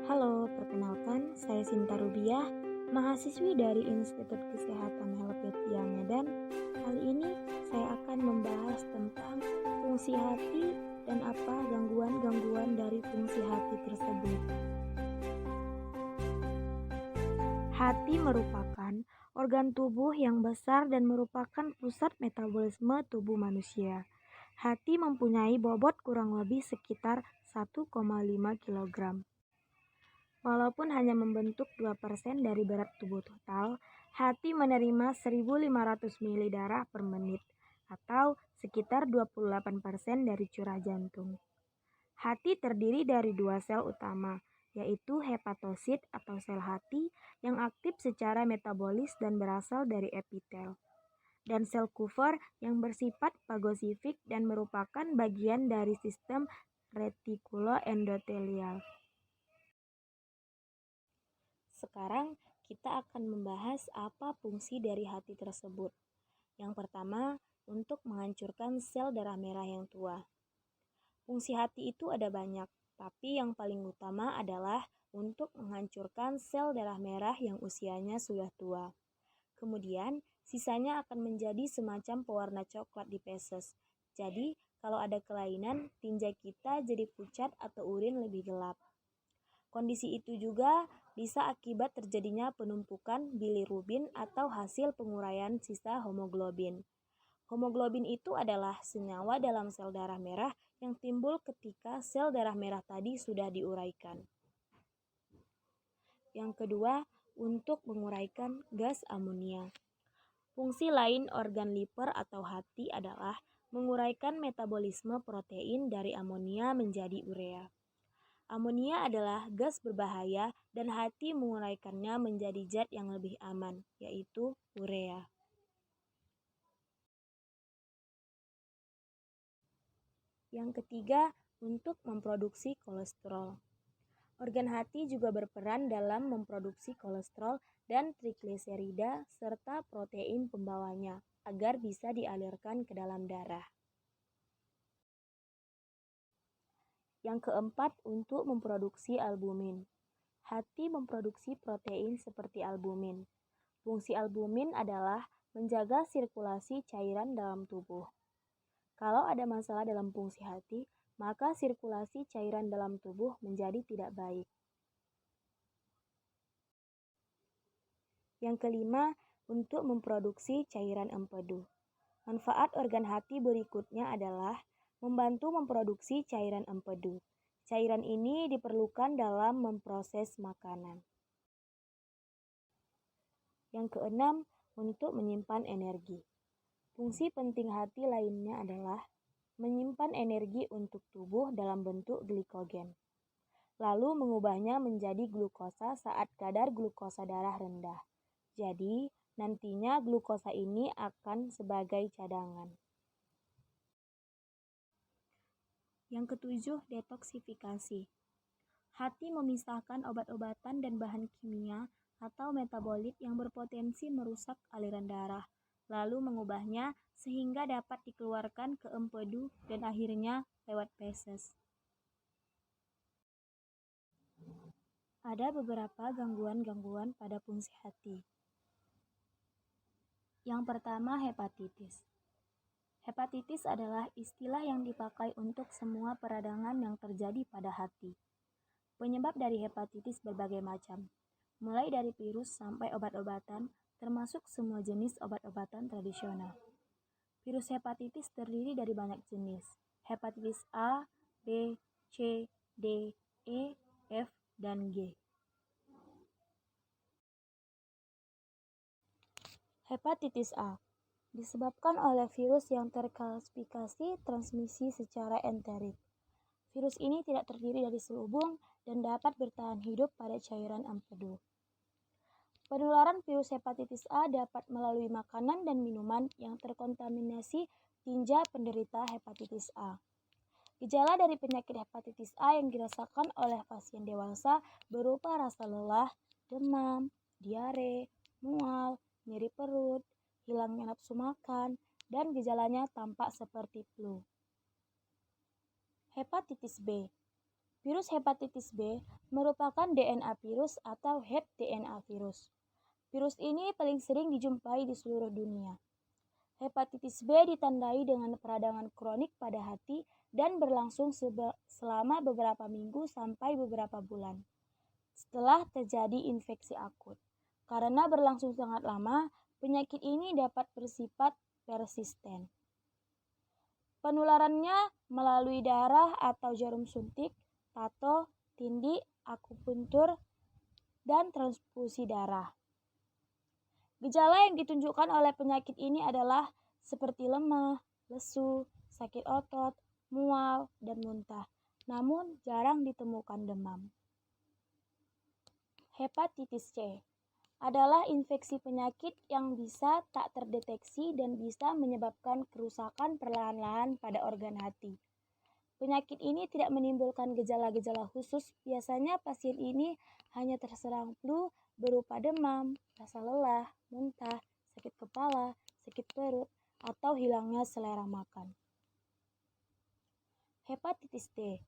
Halo, perkenalkan saya Sinta Rubiah, mahasiswi dari Institut Kesehatan Helvetia Medan. Kali ini saya akan membahas tentang fungsi hati dan apa gangguan-gangguan dari fungsi hati tersebut. Hati merupakan organ tubuh yang besar dan merupakan pusat metabolisme tubuh manusia. Hati mempunyai bobot kurang lebih sekitar 1,5 kg. Walaupun hanya membentuk 2% dari berat tubuh total, hati menerima 1.500 ml darah per menit atau sekitar 28% dari curah jantung. Hati terdiri dari dua sel utama, yaitu hepatosit atau sel hati yang aktif secara metabolis dan berasal dari epitel, dan sel Kupffer yang bersifat fagosifik dan merupakan bagian dari sistem retikuloendotelial. Sekarang kita akan membahas apa fungsi dari hati tersebut. Yang pertama, untuk menghancurkan sel darah merah yang tua. Fungsi hati itu ada banyak, tapi yang paling utama adalah untuk menghancurkan sel darah merah yang usianya sudah tua. Kemudian, sisanya akan menjadi semacam pewarna coklat di feses. Jadi, kalau ada kelainan, tinja kita jadi pucat atau urin lebih gelap. Kondisi itu juga bisa akibat terjadinya penumpukan bilirubin atau hasil penguraian sisa hemoglobin. Hemoglobin itu adalah senyawa dalam sel darah merah yang timbul ketika sel darah merah tadi sudah diuraikan. Yang kedua, untuk menguraikan gas amonia. Fungsi lain organ liver atau hati adalah menguraikan metabolisme protein dari amonia menjadi urea. Amonia adalah gas berbahaya dan hati menguraikannya menjadi zat yang lebih aman, yaitu urea. Yang ketiga, untuk memproduksi kolesterol. Organ hati juga berperan dalam memproduksi kolesterol dan trigliserida serta protein pembawanya agar bisa dialirkan ke dalam darah. Yang keempat, untuk memproduksi albumin. Hati memproduksi protein seperti albumin. Fungsi albumin adalah menjaga sirkulasi cairan dalam tubuh. Kalau ada masalah dalam fungsi hati, maka sirkulasi cairan dalam tubuh menjadi tidak baik. Yang kelima, untuk memproduksi cairan empedu. Manfaat organ hati berikutnya adalah membantu memproduksi cairan empedu. Cairan ini diperlukan dalam memproses makanan. Yang keenam, untuk menyimpan energi. Fungsi penting hati lainnya adalah menyimpan energi untuk tubuh dalam bentuk glikogen, lalu mengubahnya menjadi glukosa saat kadar glukosa darah rendah. Jadi, nantinya glukosa ini akan sebagai cadangan. Yang ketujuh, detoksifikasi. Hati memisahkan obat-obatan dan bahan kimia atau metabolit yang berpotensi merusak aliran darah, lalu mengubahnya sehingga dapat dikeluarkan ke empedu dan akhirnya lewat feses. Ada beberapa gangguan-gangguan pada fungsi hati. Yang pertama, hepatitis. Hepatitis adalah istilah yang dipakai untuk semua peradangan yang terjadi pada hati. Penyebab dari hepatitis berbagai macam, mulai dari virus sampai obat-obatan, termasuk semua jenis obat-obatan tradisional. Virus hepatitis terdiri dari banyak jenis, hepatitis A, B, C, D, E, F, dan G. Hepatitis A disebabkan oleh virus yang terklasifikasi transmisi secara enterit. Virus ini tidak terdiri dari selubung dan dapat bertahan hidup pada cairan empedu. Penularan virus hepatitis A dapat melalui makanan dan minuman yang terkontaminasi tinja penderita hepatitis A. Gejala dari penyakit hepatitis A yang dirasakan oleh pasien dewasa berupa rasa lelah, demam, diare, mual, nyeri perut, hilangnya nafsu makan, dan gejalanya tampak seperti flu. Hepatitis B. Virus hepatitis B merupakan DNA virus atau HepDNA virus. Virus ini paling sering dijumpai di seluruh dunia. Hepatitis B ditandai dengan peradangan kronik pada hati dan berlangsung selama beberapa minggu sampai beberapa bulan setelah terjadi infeksi akut. Karena berlangsung sangat lama, penyakit ini dapat bersifat persisten. Penularannya melalui darah atau jarum suntik, tato, tindi, akupuntur, dan transfusi darah. Gejala yang ditunjukkan oleh penyakit ini adalah seperti lemah, lesu, sakit otot, mual, dan muntah. Namun jarang ditemukan demam. Hepatitis C adalah infeksi penyakit yang bisa tak terdeteksi dan bisa menyebabkan kerusakan perlahan-lahan pada organ hati. Penyakit ini tidak menimbulkan gejala-gejala khusus. Biasanya pasien ini hanya terserang flu berupa demam, rasa lelah, muntah, sakit kepala, sakit perut, atau hilangnya selera makan. Hepatitis D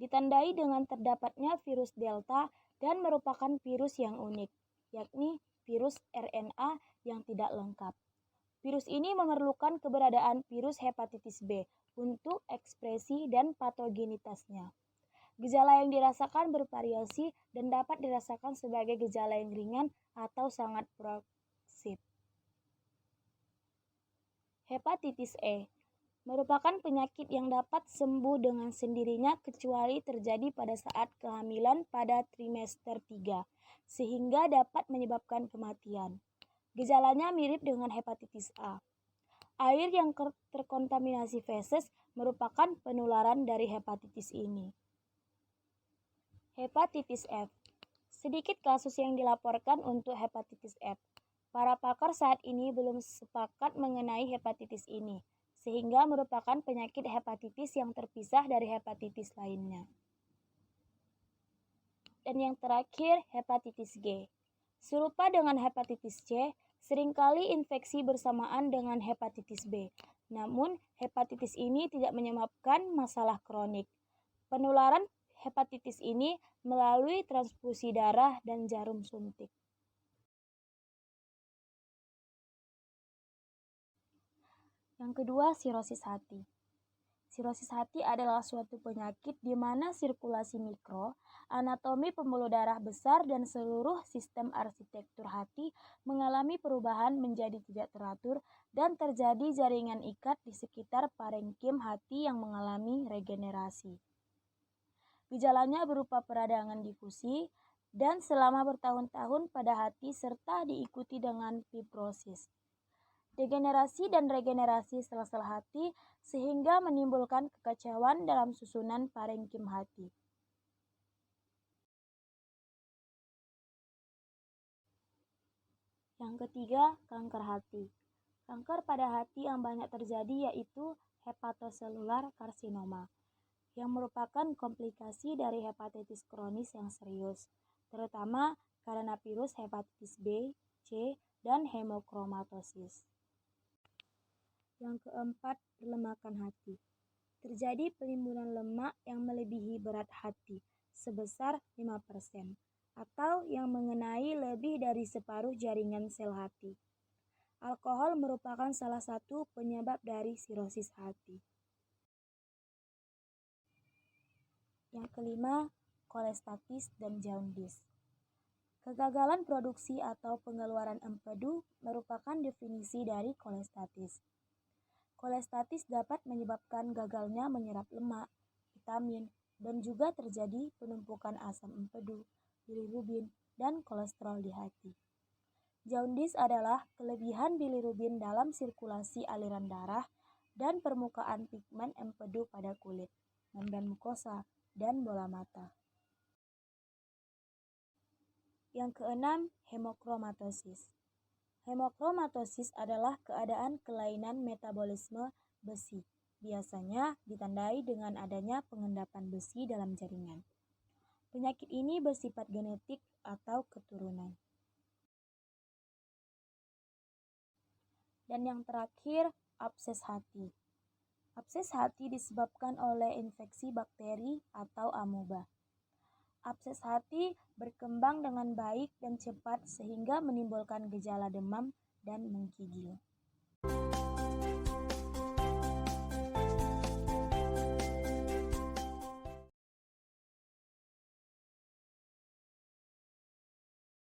ditandai dengan terdapatnya virus Delta dan merupakan virus yang unik, yakni virus RNA yang tidak lengkap. Virus ini memerlukan keberadaan virus hepatitis B untuk ekspresi dan patogenitasnya. Gejala yang dirasakan bervariasi dan dapat dirasakan sebagai gejala yang ringan atau sangat progresif. Hepatitis E merupakan penyakit yang dapat sembuh dengan sendirinya kecuali terjadi pada saat kehamilan pada trimester 3, sehingga dapat menyebabkan kematian. Gejalanya mirip dengan hepatitis A. Air yang terkontaminasi feses merupakan penularan dari hepatitis ini. Hepatitis F. Sedikit kasus yang dilaporkan untuk hepatitis F. Para pakar saat ini belum sepakat mengenai hepatitis ini, sehingga merupakan penyakit hepatitis yang terpisah dari hepatitis lainnya. Dan yang terakhir, hepatitis G. Serupa dengan hepatitis C, seringkali infeksi bersamaan dengan hepatitis B. Namun, hepatitis ini tidak menyebabkan masalah kronik. Penularan hepatitis ini melalui transfusi darah dan jarum suntik. Yang kedua, sirosis hati. Sirosis hati adalah suatu penyakit di mana sirkulasi mikro, anatomi pembuluh darah besar, dan seluruh sistem arsitektur hati mengalami perubahan menjadi tidak teratur dan terjadi jaringan ikat di sekitar parenkim hati yang mengalami regenerasi. Gejalanya berupa peradangan difusi dan selama bertahun-tahun pada hati serta diikuti dengan fibrosis, degenerasi dan regenerasi sel-sel hati sehingga menimbulkan kekacauan dalam susunan parenkim hati. Yang ketiga, kanker hati. Kanker pada hati yang banyak terjadi yaitu hepatoselular karsinoma, yang merupakan komplikasi dari hepatitis kronis yang serius, terutama karena virus hepatitis B, C, dan hemochromatosis. Yang keempat, perlemakan hati. Terjadi penimbunan lemak yang melebihi berat hati sebesar 5% atau yang mengenai lebih dari separuh jaringan sel hati. Alkohol merupakan salah satu penyebab dari sirosis hati. Yang kelima, kolestatis dan jaundice. Kegagalan produksi atau pengeluaran empedu merupakan definisi dari kolestatis. Kolestatis dapat menyebabkan gagalnya menyerap lemak, vitamin, dan juga terjadi penumpukan asam empedu, bilirubin, dan kolesterol di hati. Jaundice adalah kelebihan bilirubin dalam sirkulasi aliran darah dan permukaan pigmen empedu pada kulit, membran mukosa, dan bola mata. Yang keenam, hemochromatosis. Hemochromatosis adalah keadaan kelainan metabolisme besi. Biasanya ditandai dengan adanya pengendapan besi dalam jaringan. Penyakit ini bersifat genetik atau keturunan. Dan yang terakhir, abses hati. Abses hati disebabkan oleh infeksi bakteri atau amoeba. Abses hati berkembang dengan baik dan cepat sehingga menimbulkan gejala demam dan menggigil.